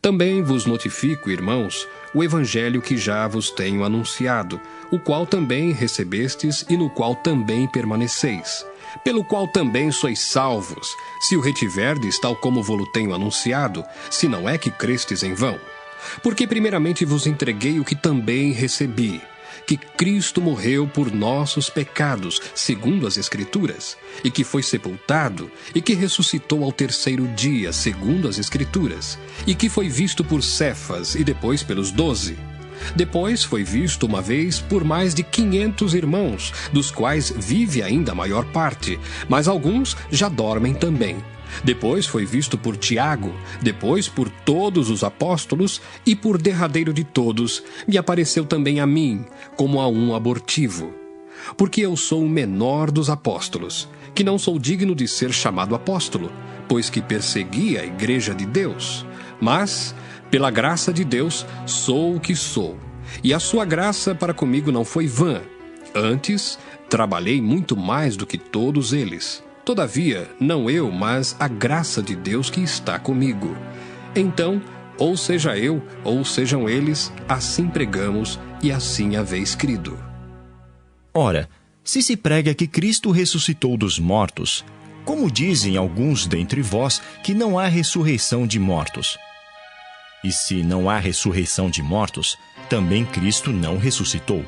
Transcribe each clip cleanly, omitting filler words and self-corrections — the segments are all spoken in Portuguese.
Também vos notifico, irmãos, o evangelho que já vos tenho anunciado, o qual também recebestes e no qual também permaneceis, pelo qual também sois salvos, se o retiverdes tal como vos tenho anunciado, se não é que crestes em vão. Porque primeiramente vos entreguei o que também recebi, que Cristo morreu por nossos pecados, segundo as Escrituras, e que foi sepultado, e que ressuscitou ao terceiro dia, segundo as Escrituras, e que foi visto por Cefas e depois pelos 12. Depois foi visto uma vez por mais de 500 irmãos, dos quais vive ainda a maior parte, mas alguns já dormem também. Depois foi visto por Tiago, depois por todos os apóstolos, e por derradeiro de todos, me apareceu também a mim, como a um abortivo. Porque eu sou o menor dos apóstolos, que não sou digno de ser chamado apóstolo, pois que persegui a igreja de Deus. Mas, pela graça de Deus, sou o que sou. E a sua graça para comigo não foi vã. Antes, trabalhei muito mais do que todos eles. Todavia, não eu, mas a graça de Deus que está comigo. Então, ou seja eu, ou sejam eles, assim pregamos e assim haveis crido. Ora, se prega que Cristo ressuscitou dos mortos, como dizem alguns dentre vós que não há ressurreição de mortos? E se não há ressurreição de mortos, também Cristo não ressuscitou.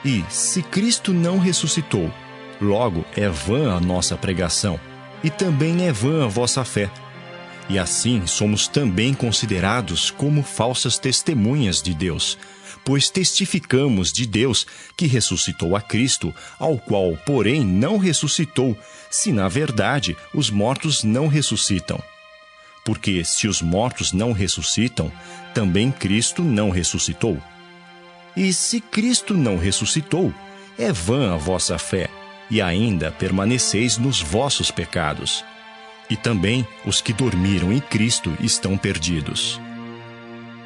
E se Cristo não ressuscitou, logo é vã a nossa pregação, e também é vã a vossa fé. E assim somos também considerados como falsas testemunhas de Deus, pois testificamos de Deus que ressuscitou a Cristo, ao qual, porém, não ressuscitou, se na verdade os mortos não ressuscitam. Porque se os mortos não ressuscitam, também Cristo não ressuscitou. E se Cristo não ressuscitou, é vã a vossa fé, e ainda permaneceis nos vossos pecados. E também os que dormiram em Cristo estão perdidos.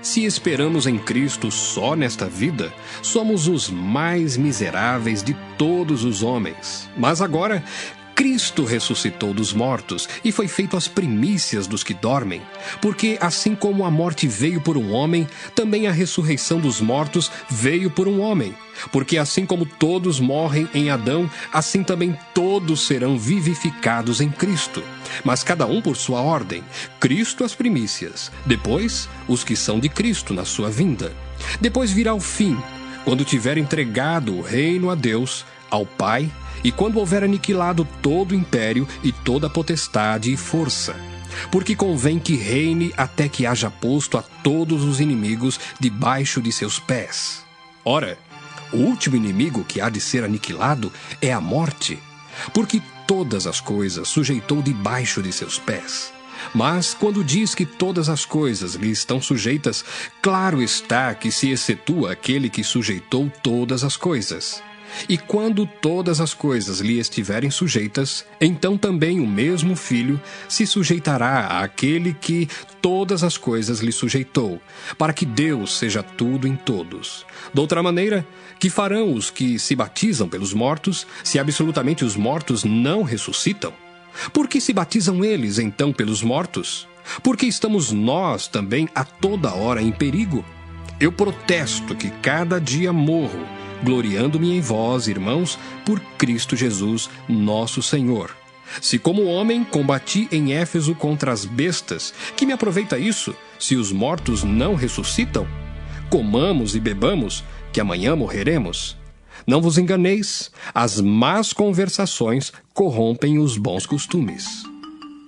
Se esperamos em Cristo só nesta vida, somos os mais miseráveis de todos os homens. Mas agora, Cristo ressuscitou dos mortos e foi feito as primícias dos que dormem, porque assim como a morte veio por um homem, também a ressurreição dos mortos veio por um homem. Porque assim como todos morrem em Adão, assim também todos serão vivificados em Cristo. Mas cada um por sua ordem. Cristo as primícias, depois os que são de Cristo na sua vinda. Depois virá o fim, quando tiver entregado o reino a Deus, ao Pai, e quando houver aniquilado todo o império e toda a potestade e força. Porque convém que reine até que haja posto a todos os inimigos debaixo de seus pés. Ora, o último inimigo que há de ser aniquilado é a morte, porque todas as coisas sujeitou debaixo de seus pés. Mas, quando diz que todas as coisas lhe estão sujeitas, claro está que se excetua aquele que sujeitou todas as coisas. E quando todas as coisas lhe estiverem sujeitas, então também o mesmo Filho se sujeitará àquele que todas as coisas lhe sujeitou, para que Deus seja tudo em todos. Doutra maneira, que farão os que se batizam pelos mortos, se absolutamente os mortos não ressuscitam? Por que se batizam eles, então, pelos mortos? Porque estamos nós também a toda hora em perigo? Eu protesto que cada dia morro, gloriando-me em vós, irmãos, por Cristo Jesus, nosso Senhor. Se como homem combati em Éfeso contra as bestas, que me aproveita isso, se os mortos não ressuscitam? Comamos e bebamos, que amanhã morreremos. Não vos enganeis, as más conversações corrompem os bons costumes.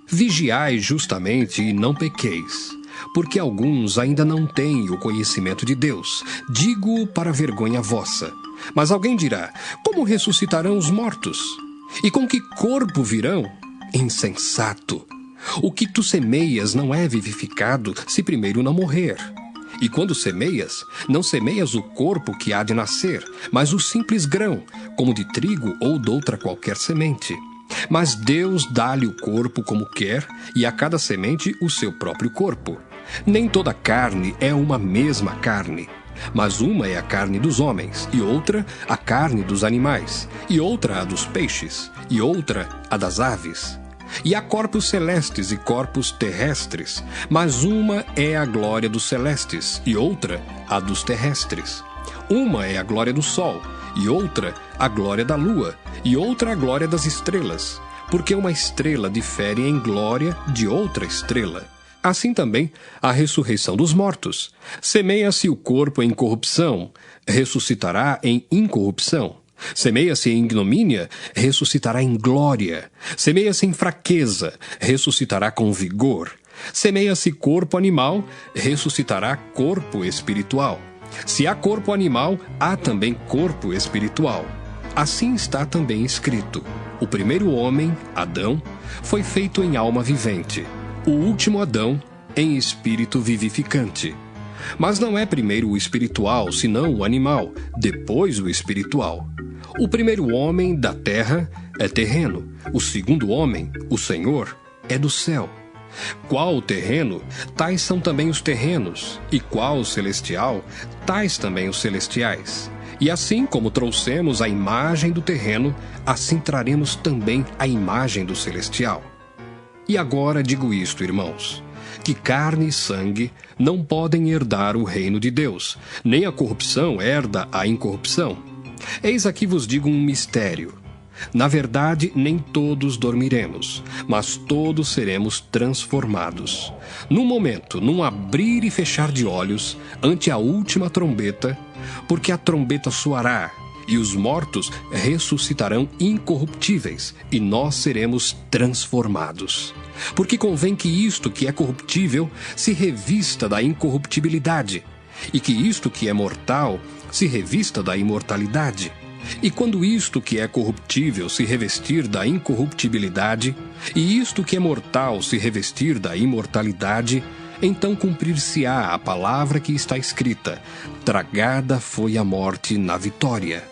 Vigiai justamente e não pequeis, porque alguns ainda não têm o conhecimento de Deus. Digo-o para vergonha vossa. Mas alguém dirá: como ressuscitarão os mortos? E com que corpo virão? Insensato! O que tu semeias não é vivificado se primeiro não morrer. E quando semeias, não semeias o corpo que há de nascer, mas o simples grão, como de trigo ou doutra qualquer semente. Mas Deus dá-lhe o corpo como quer, e a cada semente o seu próprio corpo. Nem toda carne é uma mesma carne, mas uma é a carne dos homens, e outra a carne dos animais, e outra a dos peixes, e outra a das aves. E há corpos celestes e corpos terrestres, mas uma é a glória dos celestes e outra a dos terrestres. Uma é a glória do sol, e outra a glória da lua, e outra a glória das estrelas, porque uma estrela difere em glória de outra estrela. Assim também a ressurreição dos mortos. Semeia-se o corpo em corrupção, ressuscitará em incorrupção. Semeia-se em ignomínia, ressuscitará em glória. Semeia-se em fraqueza, ressuscitará com vigor. Semeia-se corpo animal, ressuscitará corpo espiritual. Se há corpo animal, há também corpo espiritual. Assim está também escrito: o primeiro homem, Adão, foi feito em alma vivente. O último Adão, em espírito vivificante. Mas não é primeiro o espiritual, senão o animal, depois o espiritual. O primeiro homem da terra é terreno, o segundo homem, o Senhor, é do céu. Qual o terreno, tais são também os terrenos, e qual o celestial, tais também os celestiais. E assim como trouxemos a imagem do terreno, assim traremos também a imagem do celestial. E agora digo isto, irmãos, que carne e sangue não podem herdar o reino de Deus, nem a corrupção herda a incorrupção. Eis aqui vos digo um mistério. Na verdade, nem todos dormiremos, mas todos seremos transformados. Num momento, num abrir e fechar de olhos, ante a última trombeta, porque a trombeta soará, e os mortos ressuscitarão incorruptíveis, e nós seremos transformados. Porque convém que isto que é corruptível se revista da incorruptibilidade, e que isto que é mortal se revista da imortalidade. E quando isto que é corruptível se revestir da incorruptibilidade, e isto que é mortal se revestir da imortalidade, então cumprir-se-á a palavra que está escrita: tragada foi a morte na vitória.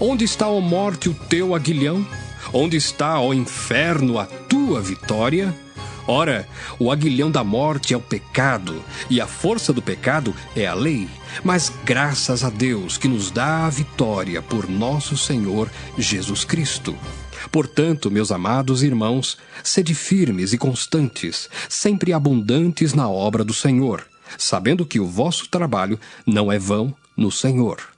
Onde está, ó morte, o teu aguilhão? Onde está, ó inferno, a tua vitória? Ora, o aguilhão da morte é o pecado, e a força do pecado é a lei. Mas graças a Deus que nos dá a vitória por nosso Senhor Jesus Cristo. Portanto, meus amados irmãos, sede firmes e constantes, sempre abundantes na obra do Senhor, sabendo que o vosso trabalho não é vão no Senhor.